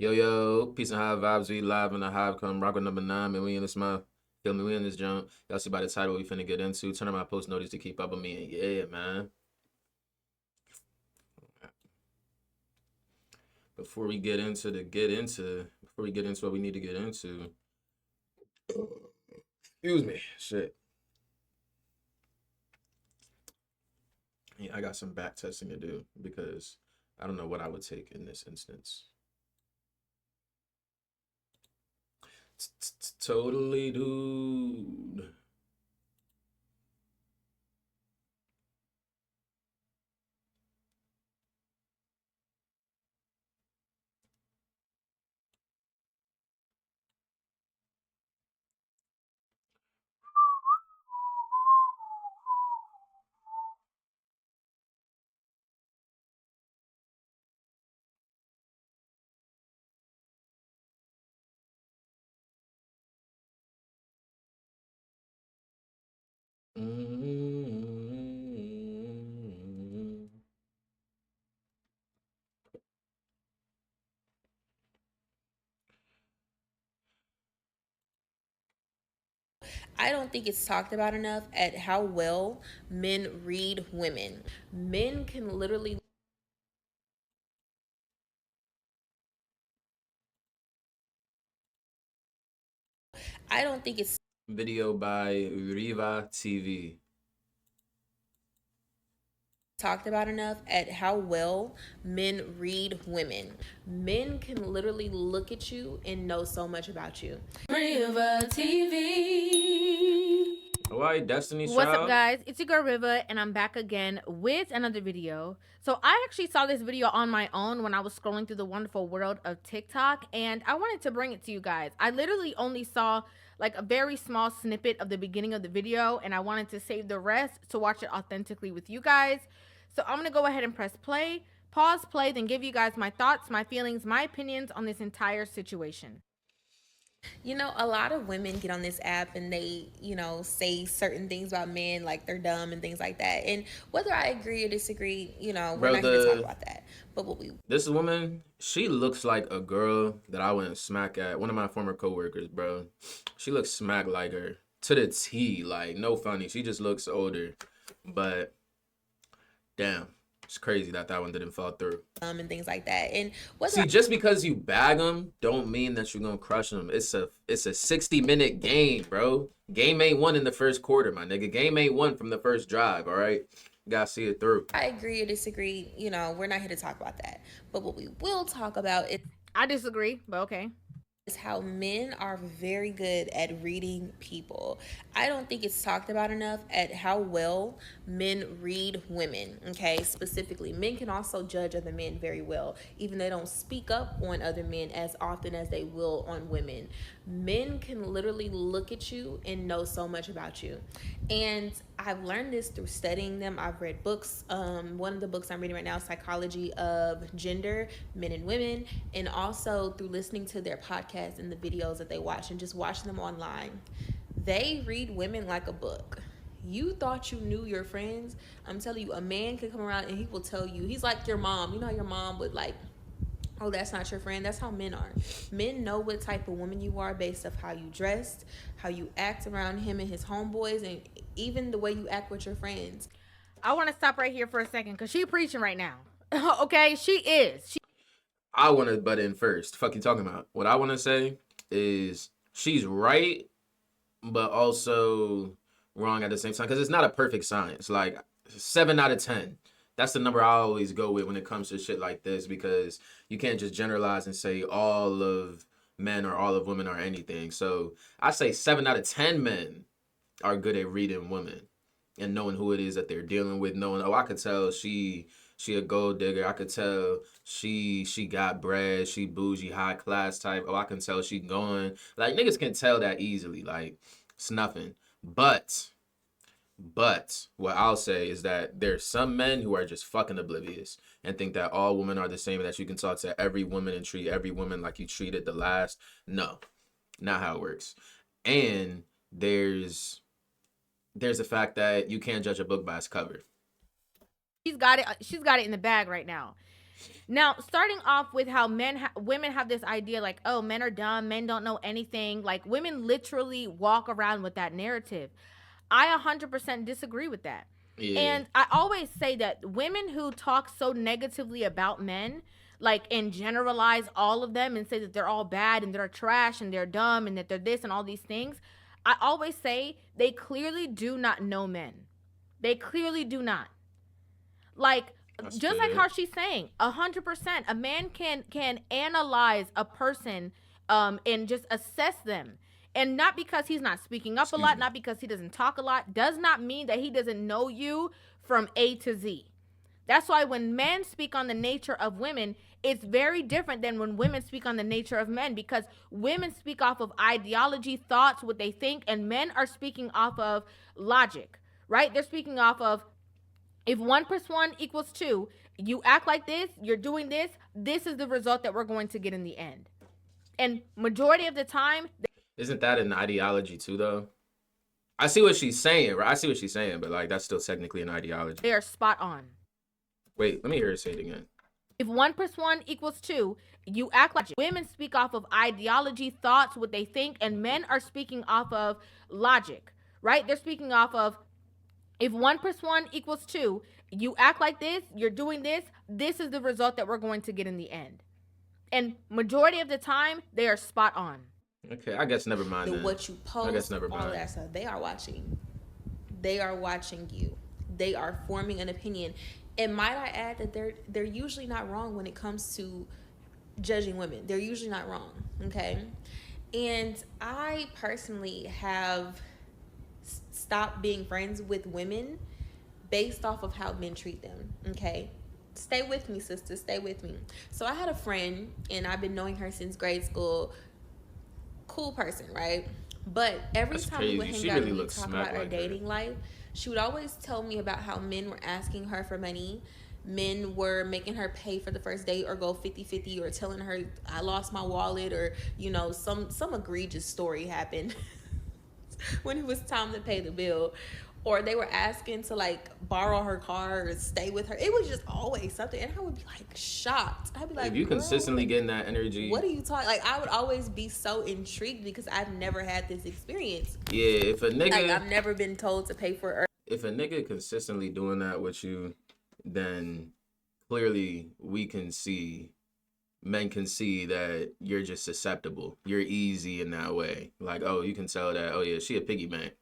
Yo, yo, peace and high vibes. We live in the hive. Come rock with number 9, man. We in this month. Feel me? We in this jump. Y'all see by the title we finna get into. Turn on my post notice to keep up with me. And yeah, man. Before we get into before we get into what we need to get into, excuse me. Shit. Yeah, I got some back testing to do because I don't know what I would take in this instance. Totally, dude. Mm-hmm. I don't think it's talked about enough at how well men read women. Men can literally I don't think it's Video by Riva TV. talked about enough at how well men read women. Men can literally look at you and know so much about you. River TV. Why Destiny's What's up, Child? guys? It's your girl Riva, and I'm back again with another video. So I actually saw this video on my own when I was scrolling through the wonderful world of TikTok, and I wanted to bring it to you guys. I literally only saw like a very small snippet of the beginning of the video, and I wanted to save the rest to watch it authentically with you guys. So I'm gonna go ahead and press play, pause, play, then give you guys my thoughts, my feelings, my opinions on this entire situation. You know, a lot of women get on this app and they, say certain things about men like they're dumb and things like that. And whether I agree or disagree, we're Bro, not here to talk about that. But what we this woman, she looks like a girl that I wouldn't smack at. One of my former coworkers, bro. She looks smack like her to the T. Like, no funny. She just looks older. But damn, it's crazy that that one didn't fall through. and things like that. And whether See, just because you bag them, don't mean that you're gonna crush them. It's a 60-minute game, bro. Game ain't won in the first quarter, my nigga. Game ain't won from the first drive. All right, you gotta see it through. I agree or disagree, we're not here to talk about that. But what we will talk about I disagree, but okay. is how men are very good at reading people. I don't think it's talked about enough at how well men read women. Okay, specifically, men can also judge other men very well, even they don't speak up on other men as often as they will on women. Men can literally look at you and know so much about you. And I've learned this through studying them. I've read books. One of the books I'm reading right now is Psychology of Gender, Men and Women, and also through listening to their podcasts and the videos that they watch and just watching them online. They read women like a book. You thought you knew your friends. I'm telling you, a man could come around and he will tell you, he's like your mom. You know how your mom would like, oh, that's not your friend. That's how men are. Men know what type of woman you are based off how you dressed, how you act around him and his homeboys, and even the way you act with your friends. I want to stop right here for a second because she preaching right now. Okay, she is. I want to butt in first. Fuck you talking about? What I want to say is she's right, but also wrong at the same time because it's not a perfect science. Like 7 out of 10. That's the number I always go with when it comes to shit like this because you can't just generalize and say all of men or all of women or anything. So I say 7 out of 10 men are good at reading women and knowing who it is that they're dealing with. Knowing, oh, I could tell she a gold digger. I could tell she got bread. She bougie, high class type. Oh, I can tell she going. Like niggas can tell that easily. Like it's nothing. But what I'll say is that there's some men who are just fucking oblivious and think that all women are the same and that you can talk to every woman and treat every woman like you treated the last. No, not how it works. And there's the fact that you can't judge a book by its cover. She's got it. She's got it in the bag right now. Now, starting off with how women have this idea like, oh, men are dumb, men don't know anything. Like, women literally walk around with that narrative. I 100% disagree with that. Yeah. And I always say that women who talk so negatively about men, like, and generalize all of them and say that they're all bad and they're trash and they're dumb and that they're this and all these things, I always say they clearly do not know men. They clearly do not. Like, That's just like good. how she's saying, 100%, a man can analyze a person, and just assess them. And not because he's not speaking up a Excuse lot, me. not because he doesn't talk a lot, does not mean that he doesn't know you from A to Z. That's why when men speak on the nature of women, it's very different than when women speak on the nature of men, because women speak off of ideology, thoughts, what they think, and men are speaking off of logic, right? They're speaking off of, if 1 plus 1 equals 2, you act like this, you're doing this, this is the result that we're going to get in the end. And majority of the time, Isn't that an ideology too, though? I see what she's saying, right? I see what she's saying, but like that's still technically an ideology. they are spot on. Wait, let me hear her say it again. If 1 plus 1 equals 2, you act like, women speak off of ideology, thoughts, what they think, and men are speaking off of logic, right? They're speaking off of, if 1 plus 1 equals 2, you act like this, you're doing this, this is the result that we're going to get in the end. And majority of the time, they are spot on. Okay, I guess never mind. Then. What you post, I guess never all mind. of that stuff, they are watching. They are watching you. They are forming an opinion. And might I add that they're usually not wrong when it comes to judging women. They're usually not wrong, okay? And I personally have stopped being friends with women based off of how men treat them, okay? Stay with me, sister. Stay with me. So I had a friend, and I've been knowing her since grade school. Cool person, right? But every That's time we would crazy. hang She out really and we looks talk smack about our like her. dating life, she would always tell me about how men were asking her for money. Men were making her pay for the first date or go 50-50, or telling her I lost my wallet, or some egregious story happened when it was time to pay the bill. Or they were asking to like borrow her car or stay with her. It was just always something, and I would be like shocked. I'd be like, If you "Girl, consistently getting that energy, what are you talking?" Like, I would always be so intrigued because I've never had this experience. yeah, if a nigga, Like, I've never been told to pay for. if a nigga consistently doing that with you, then clearly men can see that you're just susceptible. You're easy in that way. Like, oh, you can tell that, oh yeah, she a piggy bank.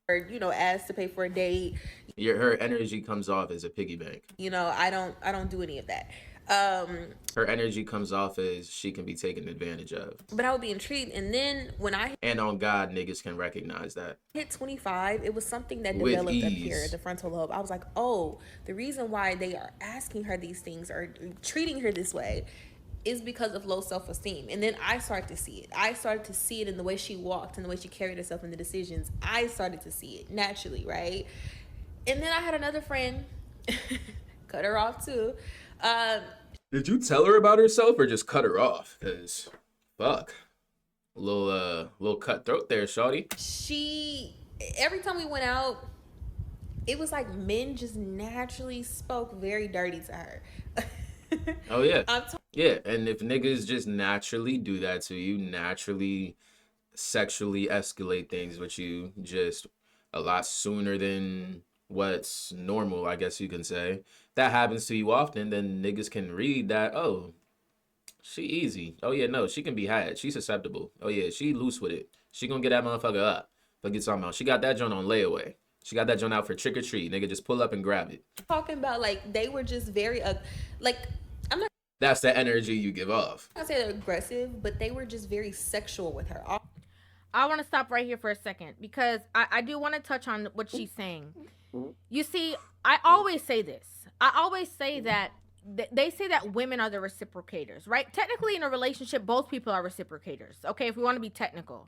Or ask to pay for a date. Her energy comes off as a piggy bank. I don't do any of that. Her energy comes off as she can be taken advantage of. But I would be intrigued, and then when I And on God, niggas can recognize that. hit 25, it was something that With developed up ease. here, the frontal lobe. I was like, oh, the reason why they are asking her these things or treating her this way is because of low self-esteem. And then I started to see it. I started to see it in the way she walked and the way she carried herself in the decisions. I started to see it naturally, right? And then I had another friend, cut her off too. Did you tell her about herself or just cut her off? Cause fuck. A little cutthroat there, shawty. Every time we went out, it was like men just naturally spoke very dirty to her. Oh yeah. Yeah, and if niggas just naturally do that to you, naturally sexually escalate things with you just a lot sooner than what's normal, I guess you can say. That happens to you often, then niggas can read that, oh, she easy. Oh yeah, no, she can be had. She's susceptible. Oh yeah, she loose with it. She gonna get that motherfucker up. Fuck you talking about. She got that joint on layaway. She got that joint out for trick or treat. Nigga, just pull up and grab it. Talking about like they were just very like, I'm not That's the energy you give off. gonna say they're aggressive, but they were just very sexual with her. I want to stop right here for a second because I do want to touch on what she's saying. You see, I always say this. I always say that they say that women are the reciprocators, right? Technically, in a relationship, both people are reciprocators, okay, if we want to be technical.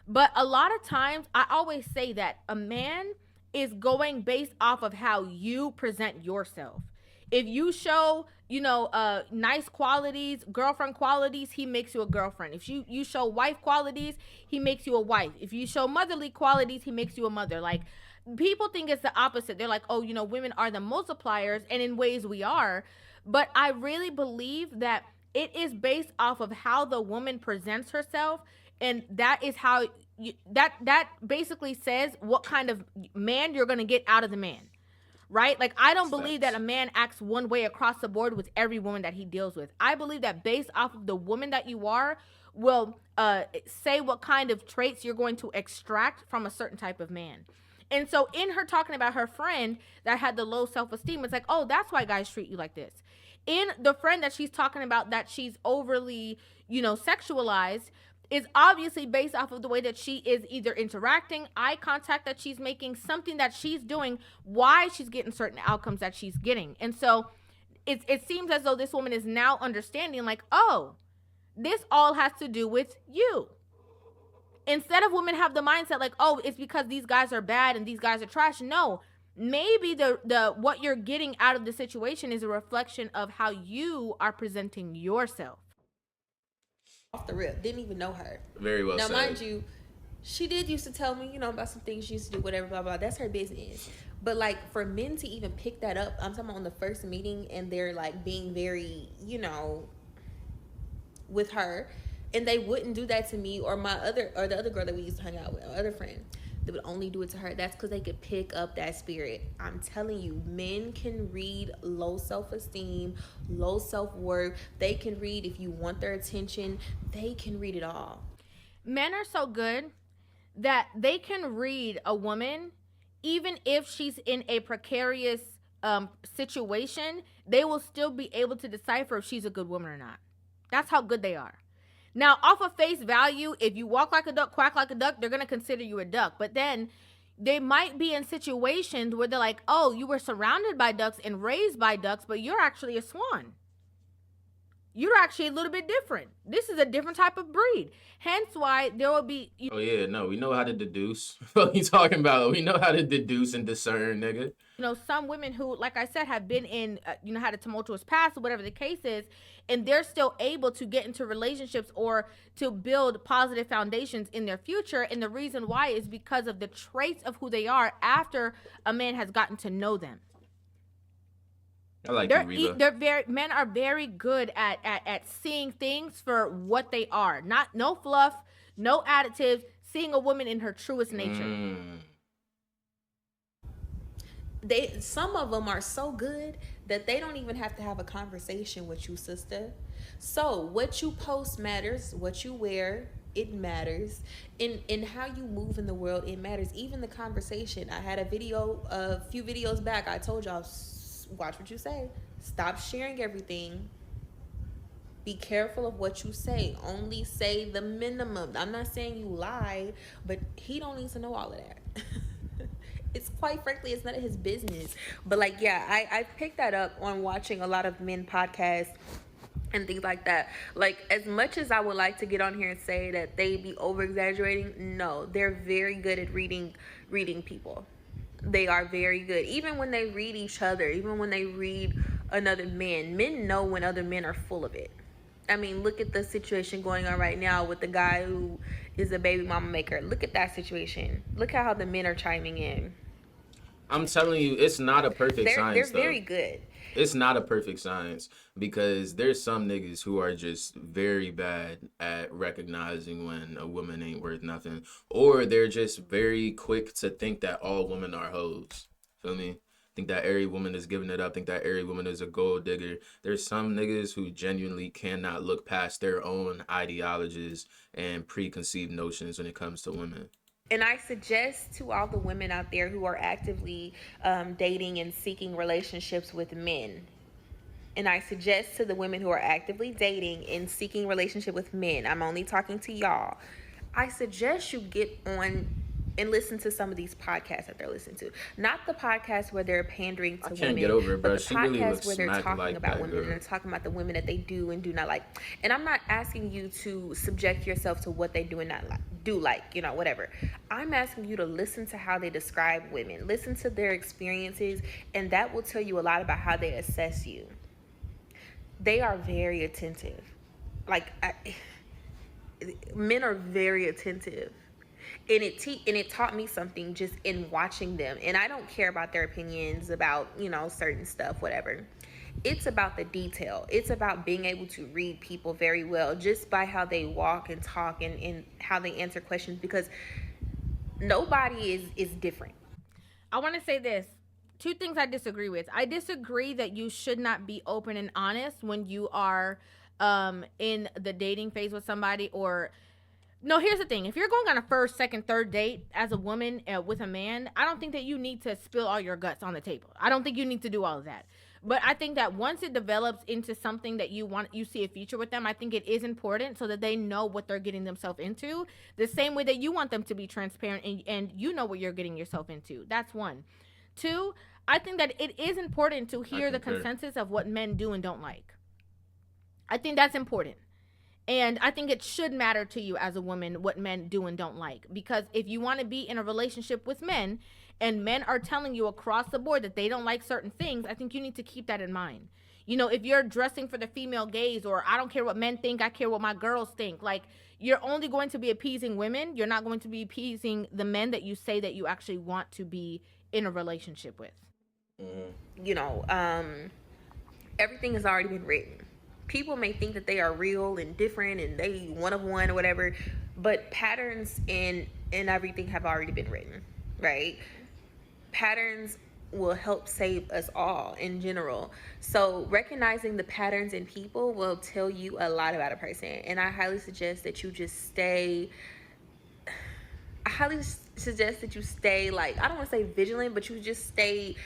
But a lot of times, I always say that a man is going based off of how you present yourself. If you show, nice qualities, girlfriend qualities, he makes you a girlfriend. If you show wife qualities, he makes you a wife. If you show motherly qualities, he makes you a mother. Like, people think it's the opposite. They're like, oh, women are the multipliers, and in ways we are. but I really believe that it is based off of how the woman presents herself, and that is how that basically says what kind of man you're going to get out of the man, right? Like, I don't believe that a Facts. man acts one way across the board with every woman that he deals with. I believe that based off of the woman that you are will say what kind of traits you're going to extract from a certain type of man. And so in her talking about her friend that had the low self-esteem, it's like, oh, that's why guys treat you like this. In the friend that she's talking about that she's overly, sexualized, is obviously based off of the way that she is either interacting, eye contact that she's making, something that she's doing, why she's getting certain outcomes that she's getting. And so it seems as though this woman is now understanding, like, oh, this all has to do with you. Instead of women have the mindset like, oh, it's because these guys are bad and these guys are trash. No, maybe the what you're getting out of the situation is a reflection of how you are presenting yourself. Off the rip, didn't even know her. Very well Now, said. mind you, she did used to tell me, about some things she used to do, whatever, blah, blah. That's her business. But, like, for men to even pick that up, I'm talking about on the first meeting, and they're, like, being very, with her, and they wouldn't do that to me or the other girl that we used to hang out with, our other friend. They would only do it to her. That's because they could pick up that spirit. I'm telling you, men can read low self-esteem, low self-worth. They can read if you want their attention. They can read it all. Men are so good that they can read a woman even if she's in a precarious situation. They will still be able to decipher if she's a good woman or not. That's how good they are. Now, off of face value, if you walk like a duck, quack like a duck, they're going to consider you a duck. But then they might be in situations where they're like, oh, you were surrounded by ducks and raised by ducks, but you're actually a swan. You're actually a little bit different. This is a different type of breed. Hence why there will be... Oh, yeah, no, we know how to deduce. What you talking about? We know how to deduce and discern, nigga. Some women who, like I said, have been in, had a tumultuous past or whatever the case is, and they're still able to get into relationships or to build positive foundations in their future. And the reason why is because of the traits of who they are after a man has gotten to know them. I like you, Reba. Men are very good at seeing things for what they are. No fluff, no additives, seeing a woman in her truest nature. Some of them are so good that they don't even have to have a conversation with you, sister. So what you post matters, what you wear, it matters. In how you move in the world, it matters. Even the conversation. I had a few videos back, I told y'all, watch what you say. Stop sharing everything. Be careful of what you say. Only say the minimum. I'm not saying you lie, but he don't need to know all of that. It's quite frankly, it's none of his business. But like, yeah, I picked that up on watching a lot of men podcasts and things like that. Like, as much as I would like to get on here and say that they be over exaggerating, no, they're very good at reading people. They are very good. Even when they read each other, even when they read another man, men know when other men are full of it. I mean, look at the situation going on right now with the guy who is a baby mama maker. Look at that situation. Look at how the men are chiming in. I'm telling you, it's not a perfect science. They're very good. It's not a perfect science because there's some niggas who are just very bad at recognizing when a woman ain't worth nothing, or they're just very quick to think that all women are hoes. Feel me? Think that every woman is giving it up. Think that every woman is a gold digger. There's some niggas who genuinely cannot look past their own ideologies and preconceived notions when it comes to women. And I suggest to all the women out there who are actively dating and seeking relationships with men, and I suggest to the women who are actively dating and seeking relationship with men, I'm only talking to y'all, I suggest you get on and listen to some of these podcasts that they're listening to. Not the podcasts where they're pandering to women. I can't get over it, bro. She really looks where they're talking about women, and they're talking about the women that they do and do not like. And I'm not asking you to subject yourself to what they do and not do like, whatever. I'm asking you to listen to how they describe women. Listen to their experiences, and that will tell you a lot about how they assess you. They are very attentive. Men are very attentive. And it taught me something just in watching them. And I don't care about their opinions about, certain stuff, whatever. It's about the detail. It's about being able to read people very well just by how they walk and talk, and how they answer questions, because nobody is different. I want to say this. Two things I disagree with. I disagree that you should not be open and honest when you are in the dating phase with somebody. Or no, here's the thing. If you're going on a first, second, third date as a woman with a man, I don't think that you need to spill all your guts on the table. I don't think you need to do all of that. But I think that once it develops into something that you see a future with them, I think it is important so that they know what they're getting themselves into. The same way that you want them to be transparent, and you know what you're getting yourself into. That's one. Two, I think that it is important to I hear the concur. consensus of what men do and don't like. I think that's important. And I think it should matter to you as a woman what men do and don't like. Because if you want to be in a relationship with men and men are telling you across the board that they don't like certain things, I think you need to keep that in mind. You know, if you're dressing for the female gaze, or I don't care what men think, I care what my girls think, like, you're only going to be appeasing women. You're not going to be appeasing the men that you say that you actually want to be in a relationship with. Mhm. You know, everything has already been written. People may think that they are real and different and they one of one or whatever, but patterns and everything have already been written, right? Patterns will help save us all in general. So recognizing the patterns in people will tell you a lot about a person. And I highly suggest that you just stay I highly suggest that you stay, like, I don't want to say vigilant, but you just stay,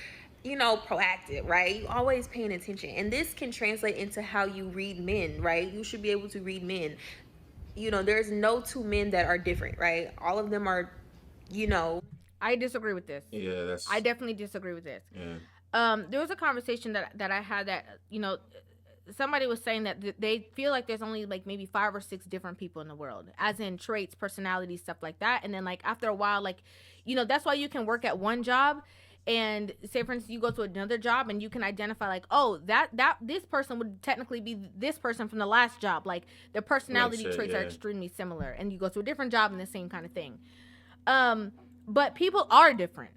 proactive, right? You always paying attention. And this can translate into how you read men, right? You should be able to read men. There's no two men that are different, right? All of them are, you know, I disagree with this. Yeah, I that's definitely disagree with this. yeah. There was a conversation that I had that, somebody was saying that they feel like there's only like maybe 5 or 6 different people in the world, as in traits, personality, stuff like that. And then, like, after a while, like, that's why you can work at one job, and say for instance you go to another job and you can identify, like, oh, that this person would technically be this person from the last job, like the Like personality shit, traits are yeah. extremely similar, and you go to a different job and the same kind of thing. um but people are different.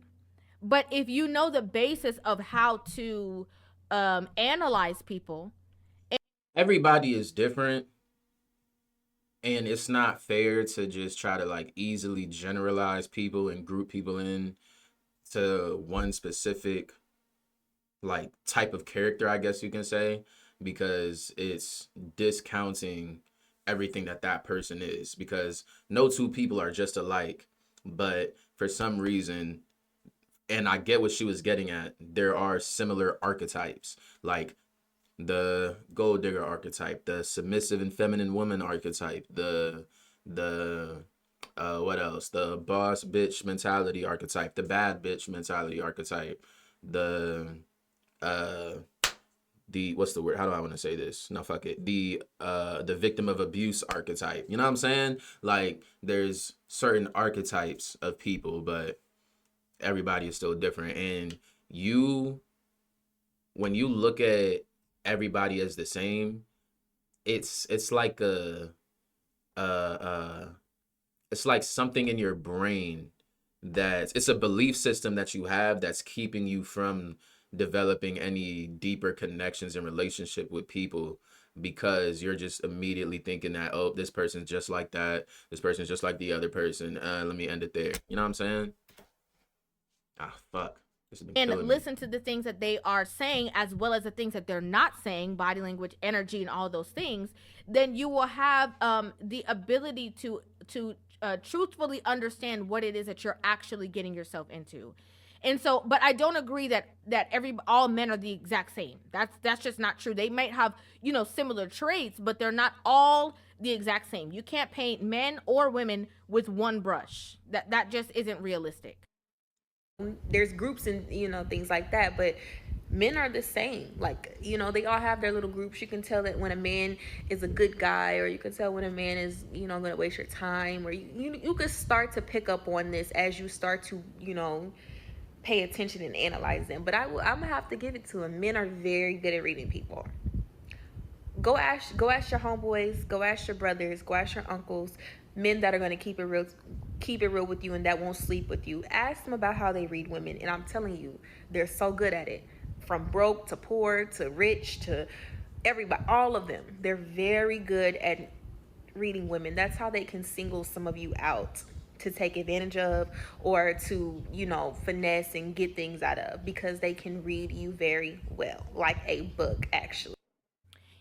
But if you know the basis of how to analyze people. Everybody is different, and it's not fair to just try to like easily generalize people and group people in to one specific like type of character, I guess you can say, because it's discounting everything that that person is, because no two people are just alike. But for some reason, and I get what she was getting at, there are similar archetypes, like the gold digger archetype, the submissive and feminine woman archetype, the what else? The boss bitch mentality archetype, the bad bitch mentality archetype, the uh the what's the word? How do I want to say this? No, fuck it. The victim of abuse archetype. You know what I'm saying? Like, there's certain archetypes of people, but everybody is still different. And you when you look at everybody as the same, it's like a it's like something in your brain that it's a belief system that you have that's keeping you from developing any deeper connections and relationship with people, because you're just immediately thinking that, oh, this person's just like that, this person's just like the other person, let me end it there. You know what I'm saying? Ah, fuck, this has been And killing me. listen to the things that they are saying as well as the things that they're not saying, body language, energy, and all those things, then you will have the ability to truthfully understand what it is that you're actually getting yourself into. And so, but I don't agree that every all men are the exact same. That's just not true. They might have, similar traits, but they're not all the exact same. You can't paint men or women with one brush. That just isn't realistic. there's groups and things like that, but men are the same. Like, they all have their little groups. You can tell that when a man is a good guy, or you can tell when a man is going to waste your time, or you could start to pick up on this as you start to pay attention and analyze them. But I'm gonna have to give it to them. Men are very good at reading people. Go ask your homeboys, go ask your brothers, go ask your uncles, men that are going to keep it real with you and that won't sleep with you. Ask them about how they read women, and I'm telling you, they're so good at it. from broke to poor to rich to everybody, all of them. They're very good at reading women. That's how they can single some of you out to take advantage of, or to, you know, finesse and get things out of, because they can read you very well, like a book, actually.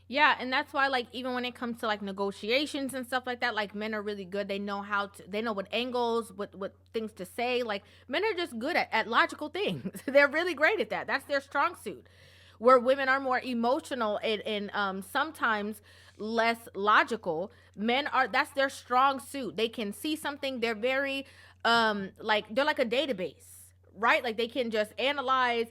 Yeah, and that's why, like, even when it comes to like negotiations and stuff like that, like, men are really good. They know how to, they know what angles, what things to say. Like, men are just good at logical things. They're really great at that. That's their strong suit. Where women are more emotional and sometimes less logical, men are, that's their strong suit. They can see something. They're very like, they're like a database, right? Like, they can just analyze,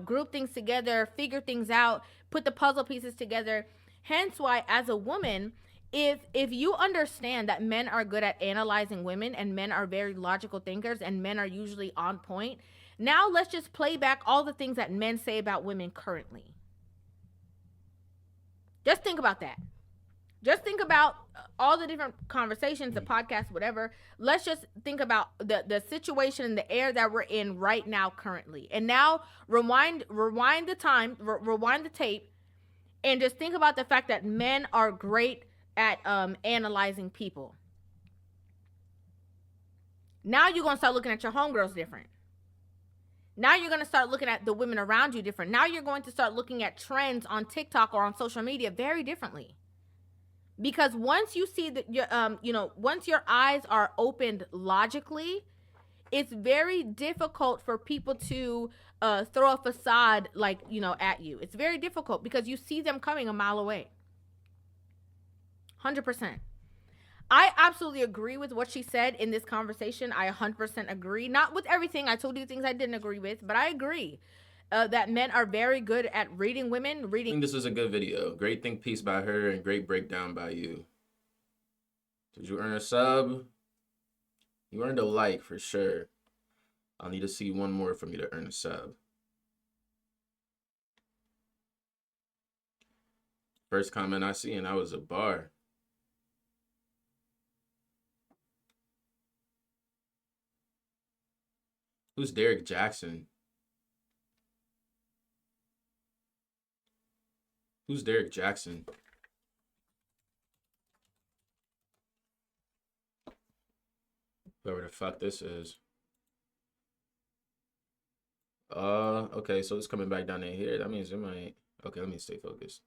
group things together, figure things out, put the puzzle pieces together. Hence why, as a woman, if you understand that men are good at analyzing women and men are very logical thinkers and men are usually on point, now let's just play back all the things that men say about women currently. Just think about that. Just think about all the different conversations, the podcast, whatever. Let's just think about the situation and the air that we're in right now, currently. And now rewind the time, rewind the tape, and just think about the fact that men are great at analyzing people. Now you're gonna start looking at your homegirls different. Now you're going to start looking at the women around you different. Now you're going to start looking at trends on TikTok or on social media very differently. Because once you see that, you know, once your eyes are opened logically, it's very difficult for people to throw a facade, like, you know, at you. It's very difficult because you see them coming a mile away. 100%. I absolutely agree with what she said in this conversation. I 100% agree. Not with everything. I told you things I didn't agree with, but I agree that men are very good at reading women. I think this was a good video. Great think piece by her and great breakdown by you. Did you earn a sub? You earned a like for sure. I'll need to see one more for me to earn a sub. First comment I see, and that was a bar. Who's Derek Jackson? Who's Derek Jackson? Whoever the fuck this is. Okay, so it's coming back down in here. That means it might. Okay, let me stay focused.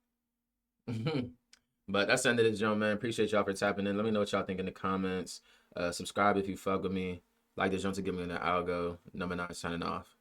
But that's the end of this, man. Appreciate y'all for tapping in. Let me know what y'all think in the comments. Subscribe if you fuck with me. Like this jump to get me in the algo. Number 9 signing off.